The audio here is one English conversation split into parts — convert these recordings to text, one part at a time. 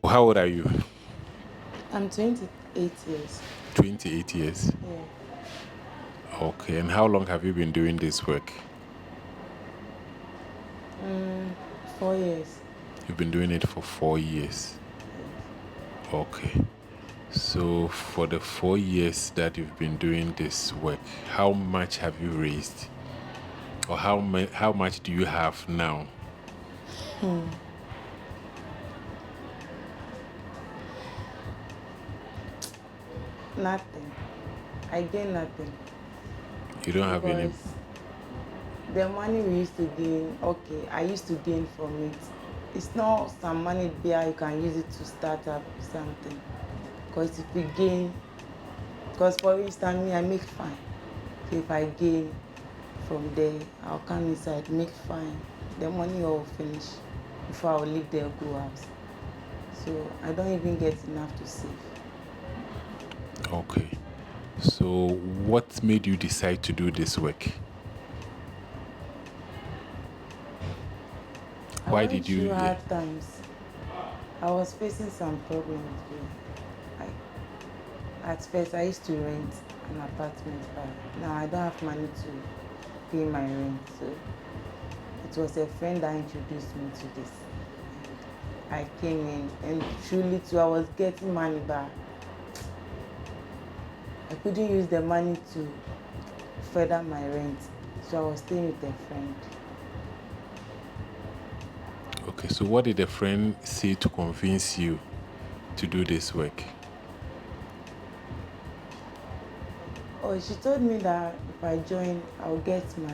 How old are you? I'm 28 years. 28 years. Yeah. Okay, and how long have you been doing this work? 4 years. You've been doing it for 4 years. Yes. Okay. So, for the 4 years that you've been doing this work, how much have you raised? Or how much do you have now? Nothing. I gain nothing. You don't have any. Because the money we used to gain, okay, I used to gain from it. It's not some money there you can use it to start up something. Because if you gain, because for instance, me, I make fine. So if I gain from there, I'll come inside, make fine. The money all finish before I'll leave there, go out. So I don't even get enough to save. Okay. So, what made you decide to do this work? I Why went did you? through hard times. I was facing some problems. At first, I used to rent an apartment, but now I don't have money to pay my rent. So it was a friend that introduced me to this. I came in, and truly, too, I was getting money, but I couldn't use the money to further my rent. So I was staying with a friend. Okay, so what did a friend say to convince you to do this work? Oh, she told me that if I join, I'll get money.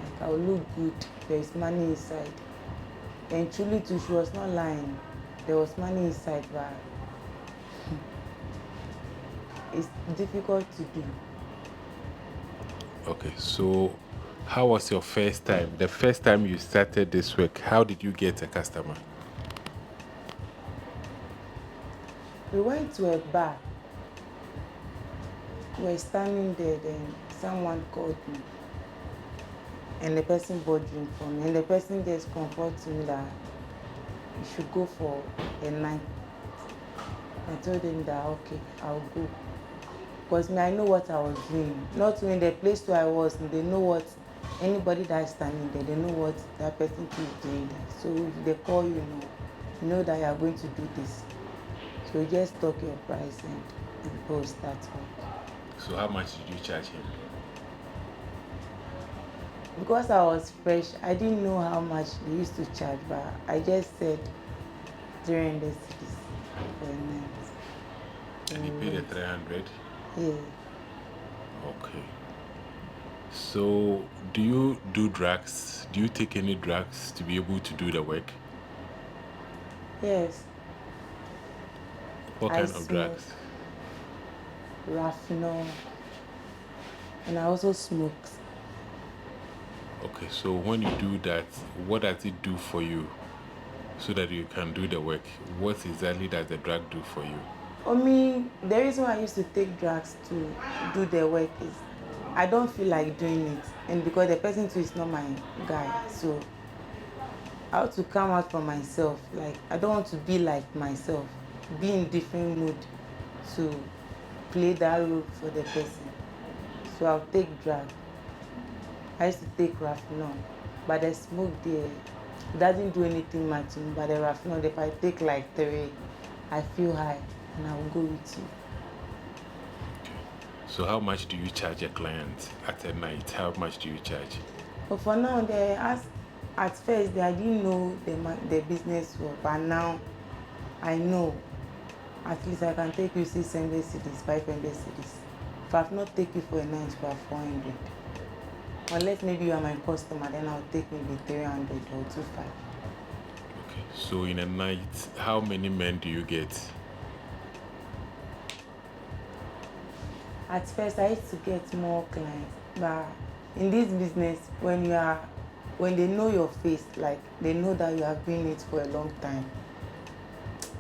Like, I'll look good. There's money inside. And truly, too, she was not lying. There was money inside, but it's difficult to do. Okay, so how was your first time? The first time you started this work, how did you get a customer? We went to a bar. We were standing there, then someone called me. And the person bought drink for me. And the person just comforted me that you should go for a night. I told him that, okay, I'll go. Because me, I know what I was doing. Not in the place where I was, they know what, anybody that is standing there, they know what that person is doing there. So if they call you, you know that you are going to do this. So you just talk your price and post that one. So, how much did you charge him? Because I was fresh, I didn't know how much they used to charge, but I just said 300 cities for a night. And he paid the 300? Yeah. Okay. So, do you do drugs? Do you take any drugs to be able to do the work? Yes. What I kind of smoke drugs? Raffinol, and I also smoke. Okay, so when you do that, what does it do for you so that you can do the work? What exactly does the drug do for you? For me, the reason why I used to take drugs to do the work is I don't feel like doing it, and because the person too is not my guy, so I have to come out for myself. Like, I don't want to be like myself, be in different mood to play that role for the person. So I'll take drug. I used to take Raffinol, but the smoke there doesn't do anything much to me. But the Raffinol, if I take like 3, I feel high, and I will go with you. So, how much do you charge a client at a night? How much do you charge? But for now, at first I didn't know the business well, but now I know. At least I can take you 600 cities, 500 cities. If I've not take you for a night, for 400. Unless maybe you are my customer, then I'll take maybe 300 or 25. Okay, so in a night, how many men do you get? At first, I used to get more clients, but in this business, when they know your face, like they know that you have been in it for a long time,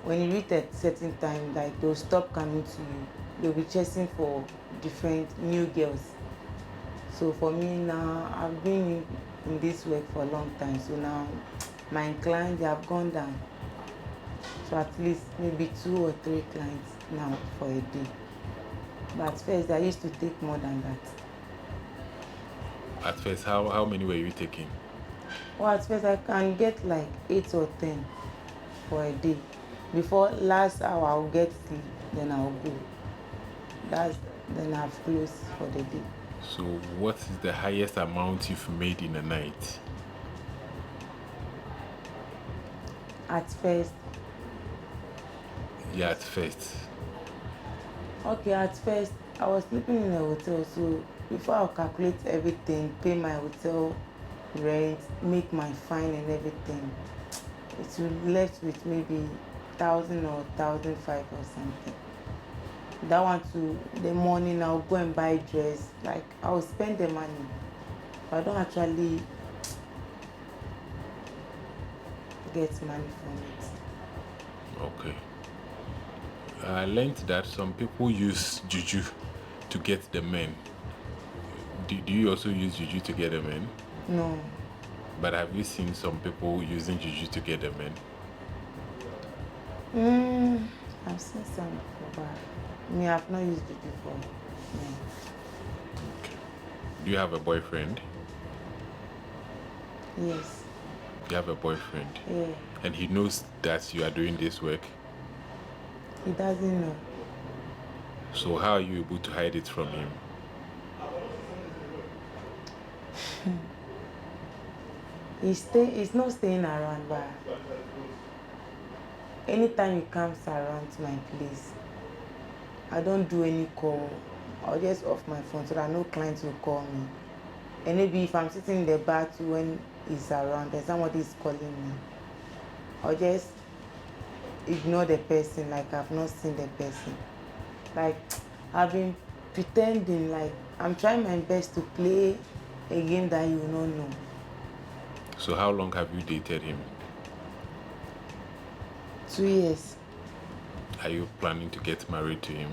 when you reach a certain time, like they'll stop coming to you. They'll be chasing for different new girls. So for me now, I've been in this work for a long time. So now my clients, they have gone down. to at least maybe 2 or 3 clients now for a day. But at first, I used to take more than that. At first, how many were you taking? Well, at first, I can get like 8 or 10 for a day. Before last hour, I'll get sleep, then I'll go. Then I've closed for the day. So, what is the highest amount you've made in a night? At first, Yeah, at first. okay, at first, I was sleeping in a hotel, so before I'll calculate everything, pay my hotel rent, make my fine and everything, it will left with maybe 1,000 or 1,500 or something. That one too, the morning I'll go and buy dress, like I'll spend the money, but I don't actually get money from it. Okay. I learned that some people use juju to get the men. Do you also use juju to get the men? No. But have you seen some people using juju to get the men? I've seen some before, but me, I've not used it before. No. Okay. Do you have a boyfriend? Yes. You have a boyfriend? Yeah. And he knows that you are doing this work? He doesn't know. So how are you able to hide it from him? He's not staying around, but anytime he comes around to my place, I don't do any call. I'll just off my phone so that no clients will call me. And maybe if I'm sitting in the bar too when he's around and somebody is calling me, I'll just ignore the person like I've not seen the person. Like I've been pretending, like I'm trying my best to play a game that you will not know. So how long have you dated him? 2 years. Are you planning to get married to him?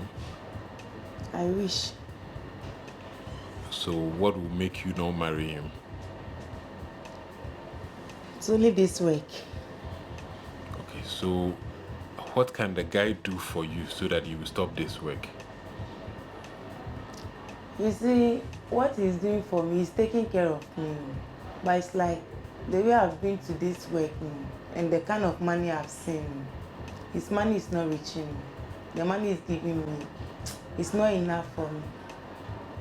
I wish. So what will make you not marry him? It's only this week. Okay, so what can the guy do for you so that you will stop this work? You see, what he's doing for me is taking care of me. But it's like the way I've been to this work and the kind of money I've seen, his money is not reaching me. The money he's giving me, it's not enough for me.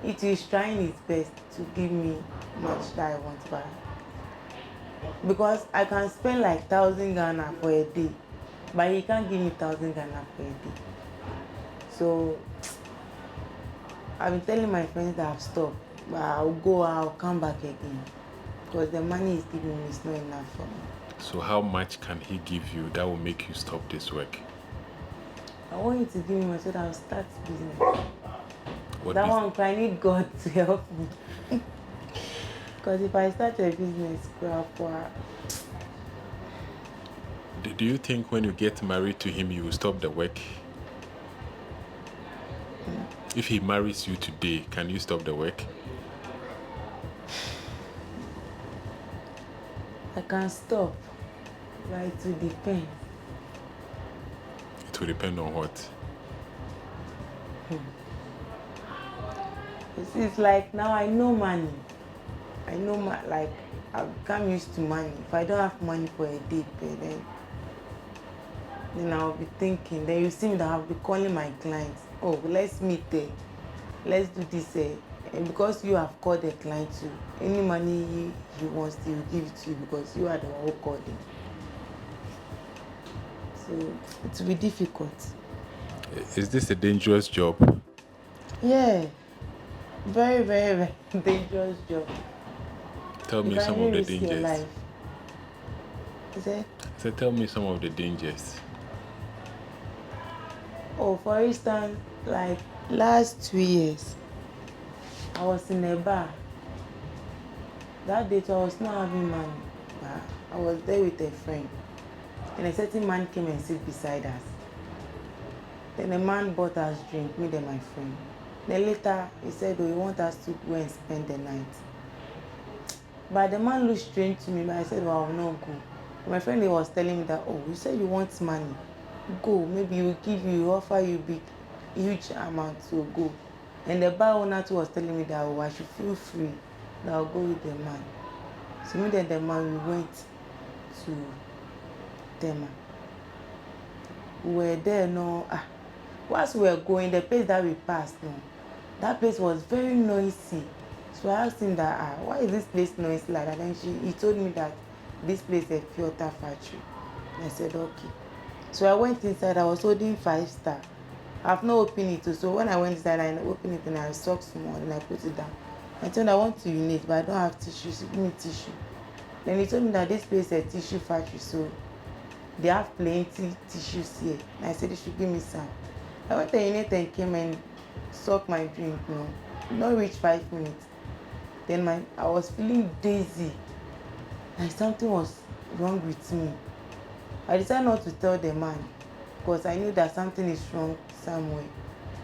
It is trying its best to give me much that I want, but because I can spend like 1,000 Ghana for a day, but he can't give me 1,000 Ghana for a day. So I've been telling my friends that I've stopped, but I'll come back again because the money he's giving me is not enough for me. So how much can he give you that will make you stop this work? I want you to give me money so that I'll start business. What That one, I need God to help me. Because if I start a business, do you think when you get married to him, you will stop the work? If he marries you today, can you stop the work? I can stop, but it will depend. It will depend on what? It's like now I know money. Like I've become used to money. If I don't have money for a day, then I'll be thinking. Then you see me that I'll be calling my clients. Oh, let's meet there. Let's do this. And because you have called the client too, any money he wants, he will give it to you because you are the one who called him. So it will be difficult. Is this a dangerous job? Yeah. Very, very, very dangerous job. Tell me some of the dangers. Life. Is it? So tell me some of the dangers. Oh, for instance, like last 2 years, I was in a bar. That day I was not having money. But I was there with a friend. And a certain man came and sit beside us. Then the man bought us drink, me and my friend. Then later he said, oh, he wants us to go and spend the night. But the man looked strange to me, but I said, well, I will not go. My friend, he was telling me that, oh, you said you want money. go, maybe he will give you, he will offer you big, huge amount to go. And the bar owner too was telling me that, oh, I should feel free, that I'll go with the man. So me and the man, we went to Tema. We were there, no, whilst we were going, the place that we passed, no, that place was very noisy. So I asked him that, why is this place noisy like that? And he told me that this place is a filter factory. I said, okay. So I went inside, I was holding 5 star. I've not opened it too. So when I went inside, I opened it and I sucked small and I put it down. I told him I want to urinate, but I don't have tissue. So give me tissue. Then he told me that this place is a tissue factory, so they have plenty tissues here. And I said they should give me some. I went to urinate and came and sucked my drink. No, not reach 5 minutes. Then I was feeling dizzy, like something was wrong with me. I decided not to tell the man because I knew that something is wrong somewhere.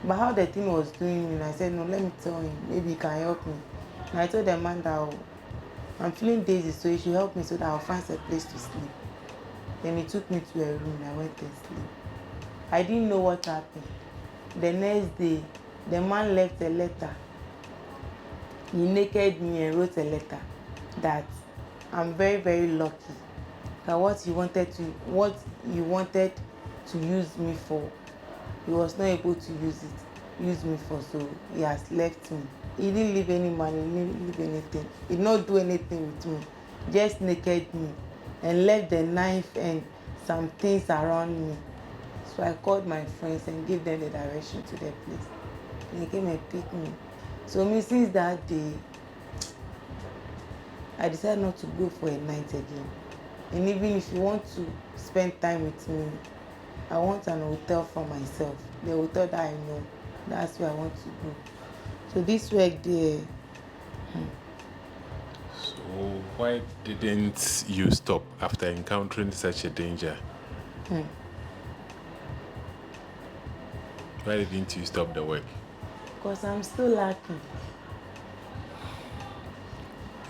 But how the thing was doing me, I said, no, let me tell him. Maybe he can help me. And I told the man that, oh, I'm feeling dizzy, so he should help me so that I'll find a place to sleep. Then he took me to a room and I went to sleep. I didn't know what happened. The next day, the man left a letter. He naked me and wrote a letter that I'm very, very lucky. That what he wanted to use me for, he was not able to use me for, so he has left me. He didn't leave any money, he didn't leave anything. He did not do anything with me. Just naked me and left the knife and some things around me. So I called my friends and gave them the direction to the place. And they came and picked me. So me, since that day, I decided not to go for a night again. And even if you want to spend time with me, I want an hotel for myself. The hotel that I know, that's where I want to go. So this work there. So why didn't you stop after encountering such a danger? Why didn't you stop the work? Because I'm still lacking.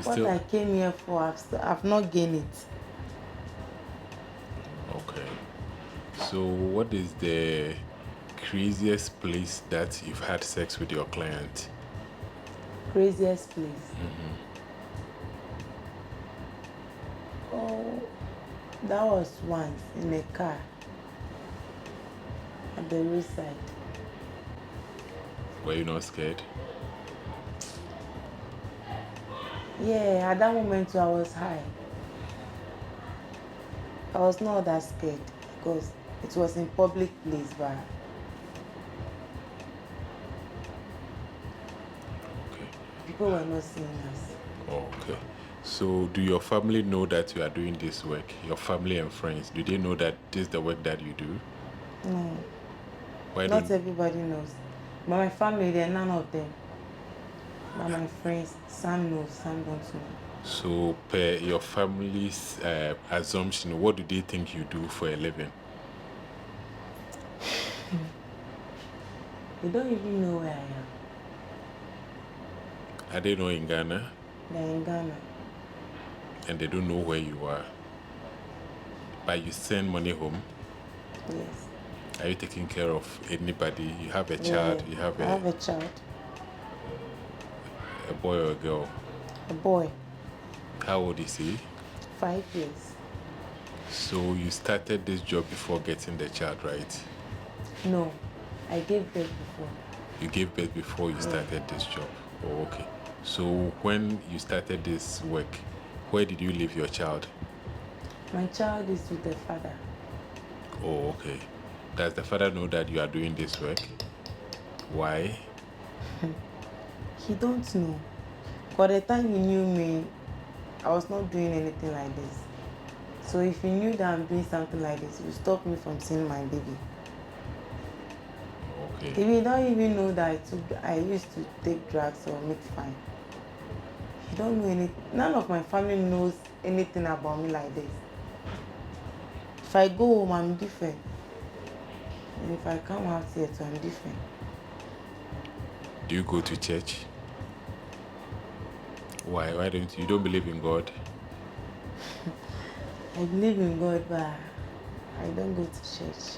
What I came here for, I've not gained it. Okay. So what is the craziest place that you've had sex with your client? Craziest place? Oh, that was once in a car at the roadside. Were you not scared? Yeah, at that moment I was high. I was not that scared because it was in public place, but Okay. people were not seeing us. Okay. So do your family know that you are doing this work? Your family and friends, do they know that this is the work that you do? No, Why not don't everybody knows. But my family, they're none of them. But my friends, some know, some don't know. So per your family's assumption, what do they think you do for a living? They don't even know where I am. Are they not in Ghana? They're in Ghana. And they don't know where you are? But you send money home? Yes. Are you taking care of anybody? You have a child? Yeah, You have I have a child. a boy or a girl? A boy. How old is he? 5 years. So you started this job before getting the child, right? No, I gave birth before. You gave birth before you started this job? Oh, okay. So when you started this work, where did you leave your child? My child is with the father. Oh, okay. Does the father know that you are doing this work? Why? He don't know. By the time he knew me, I was not doing anything like this. So if he knew that I'm doing something like this, he would stop me from seeing my baby. Okay. He don't even know that I used to take drugs or make fine. He don't know anything. None of my family knows anything about me like this. If I go home, I'm different. And if I come out here too, I'm different. Do you go to church? Why? Why don't you don't believe in God? I believe in God, but I don't go to church.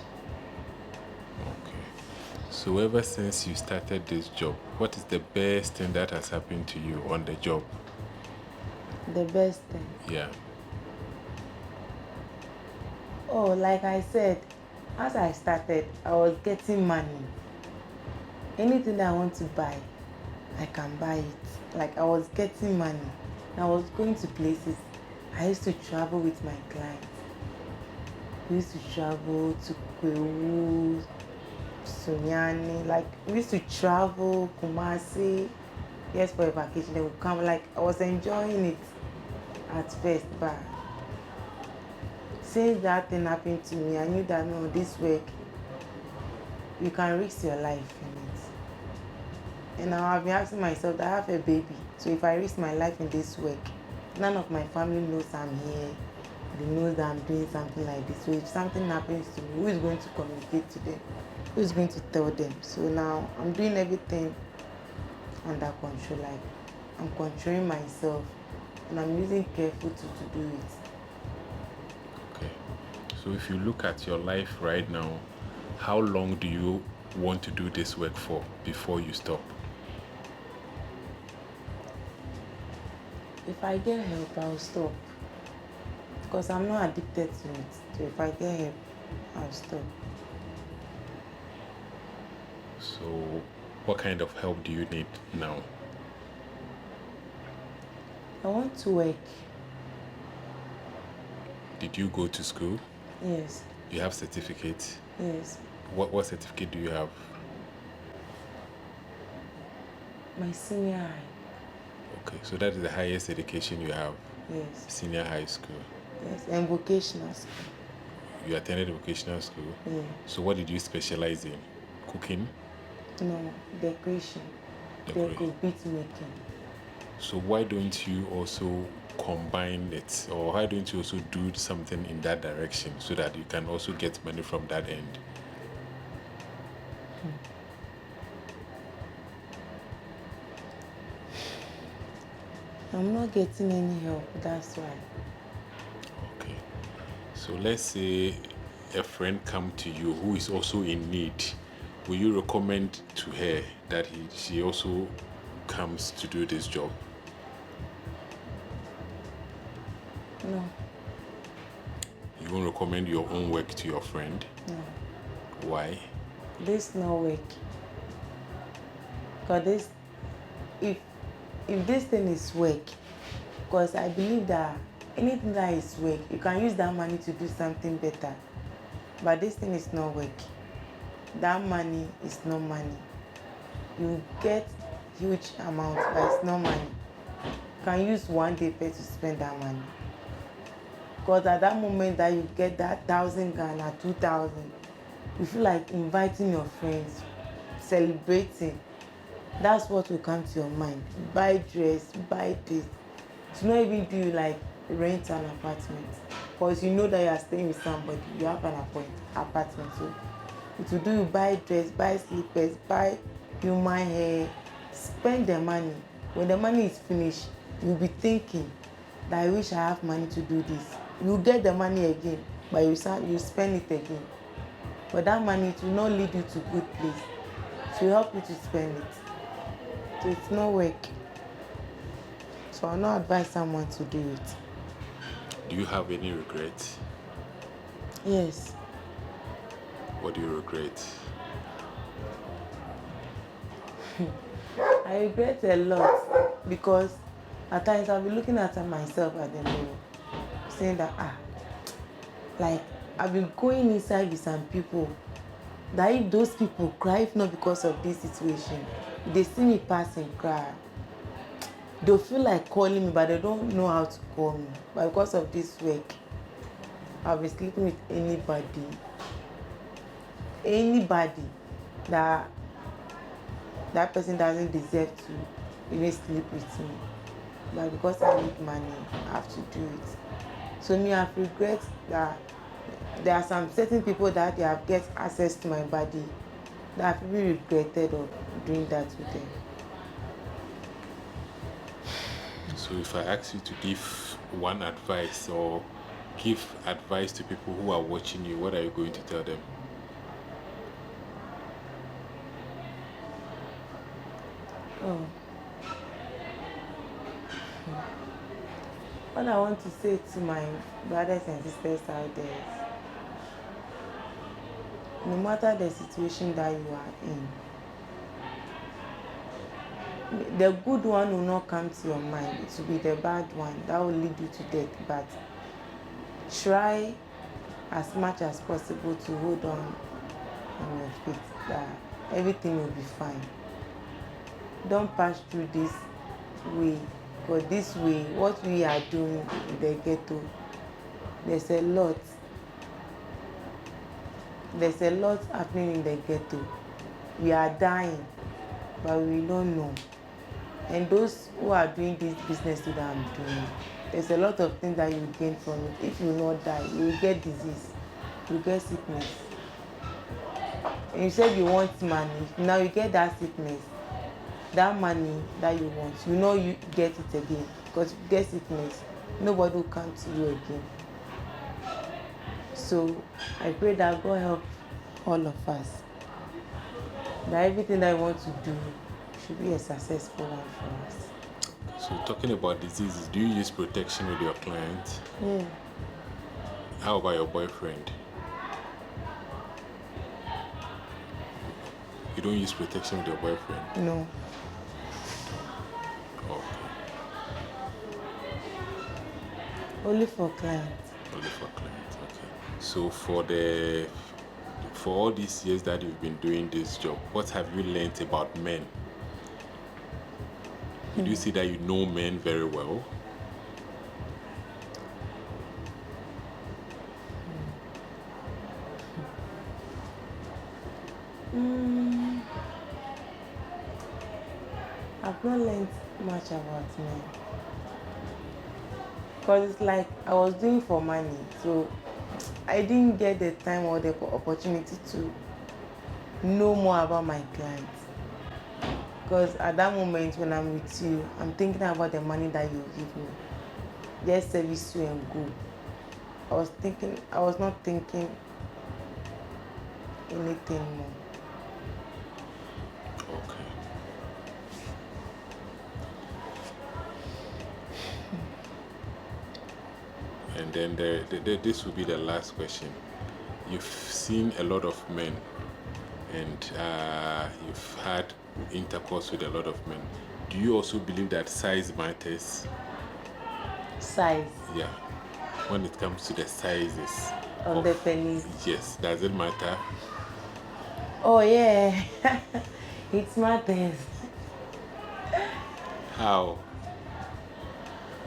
Okay. So ever since you started this job, what is the best thing that has happened to you on the job? The best thing. Yeah. Oh, like I said, as I started, I was getting money. Anything that I want to buy, I can buy it. Like I was getting money. And I was going to places. I used to travel with my clients. We used to travel to Kwewu, Sunyani. Like we used to travel Kumasi. Yes, for a vacation. They would come. Like I was enjoying it at first, but since that thing happened to me, I knew that no, this work, you can risk your life in it. And now I've been asking myself that I have a baby. So if I risk my life in this work, none of my family knows I'm here. They know that I'm doing something like this. So if something happens to me, who is going to communicate to them? Who is going to tell them? So now I'm doing everything under control. Like I'm controlling myself and I'm using careful to do it. Okay. So if you look at your life right now, how long do you want to do this work for before you stop? If I get help, I'll stop. Because I'm not addicted to it. So if I get help, I'll stop. So what kind of help do you need now? I want to work. Did you go to school? Yes. You have certificates? Yes. What certificate do you have? My senior high. Okay, so that is the highest education you have? Yes. Senior high school. Yes. And vocational school. You attended vocational school? Yeah. So what did you specialize in? Cooking? No, decoration. Decoration. Beat making. So why don't you also combine it, or why don't you also do something in that direction so that you can also get money from that end? I'm not getting any help, that's why. Okay. So let's say a friend come to you who is also in need. Will you recommend to her that she also comes to do this job? No. You won't recommend your own work to your friend? No. Why? This no work. Because this, if this thing is work, because I believe that anything that is work, you can use that money to do something better. But this thing is not work. That money is no money. You get huge amount, but it's no money. You can use one day pay to spend that money. Because at that moment that you get that 1,000 Ghana, 2,000, you feel like inviting your friends, celebrating. That's what will come to your mind. Buy dress, buy this. To not even do like rent an apartment. Because you know that you are staying with somebody, you have an apartment. So it will do you buy dress, buy slippers, buy human hair, spend the money. When the money is finished, you'll be thinking that I wish I have money to do this. You get the money again, but you spend it again. But that money, it will not lead you to good place. It will help you to spend it. So it's not work. So I'll not advise someone to do it. Do you have any regrets? Yes. What do you regret? I regret a lot because at times I'll be looking at myself at the mirror, saying that like I've been going inside with some people that if those people cry, if not because of this situation, if they see me pass and cry, they'll feel like calling me, but they don't know how to call me. But because of this work, I'll be sleeping with anybody that person doesn't deserve to even sleep with me. But because I need money, I have to do it. So me, I've regret that there are some certain people that they have get access to my body that I've really regretted of doing that with them. So if I ask you to give one advice or give advice to people who are watching you, what are you going to tell them? Oh, what I want to say to my brothers and sisters out there is, no matter the situation that you are in, the good one will not come to your mind. It will be the bad one that will lead you to death. But try as much as possible to hold on your feet, that everything will be fine. Don't pass through this way, because this way, what we are doing in the ghetto, there's a lot happening in the ghetto. We are dying, but we don't know. And those who are doing this business that I'm doing, there's a lot of things that you will gain from it. If you will not die, you will get disease, you will get sickness. And you said you want money, now you get that sickness. That money that you want, you know you get it again. Because if you get sickness, nobody will come to you again. So I pray that God help all of us, that everything that we want to do should be a successful one for us. So talking about diseases, do you use protection with your clients? Yeah. How about your boyfriend? You don't use protection with your boyfriend? No. Okay. Only for clients. Only for clients, okay. So for all these years that you've been doing this job, what have you learned about men? Would you say that you know men very well? I've not learned much about men. Because it's like I was doing for money, so I didn't get the time or the opportunity to know more about my clients. Because at that moment when I'm with you, I'm thinking about the money that you give me. Just service you and go. I was not thinking anything more. Okay. And then this will be the last question. You've seen a lot of men, and you've had intercourse with a lot of men. Do you also believe that size matters? Size Yeah. When it comes to the sizes of the penis. Yes. Does it matter? Oh yeah, it matters. How?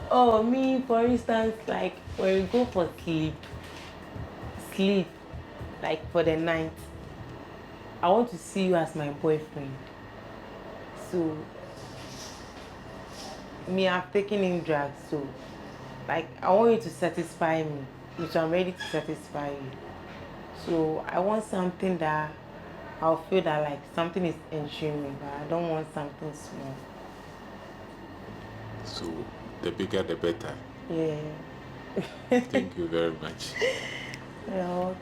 Oh, me, for instance, like when we go for sleep, like for the night, I want to see you as my boyfriend. So, me, I've taken in drugs, so, like, I want you to satisfy me, which I'm ready to satisfy you. So, I want something that I'll feel that, like, something is entering me, but I don't want something small. So, the bigger the better. Yeah. Thank you very much. You're welcome.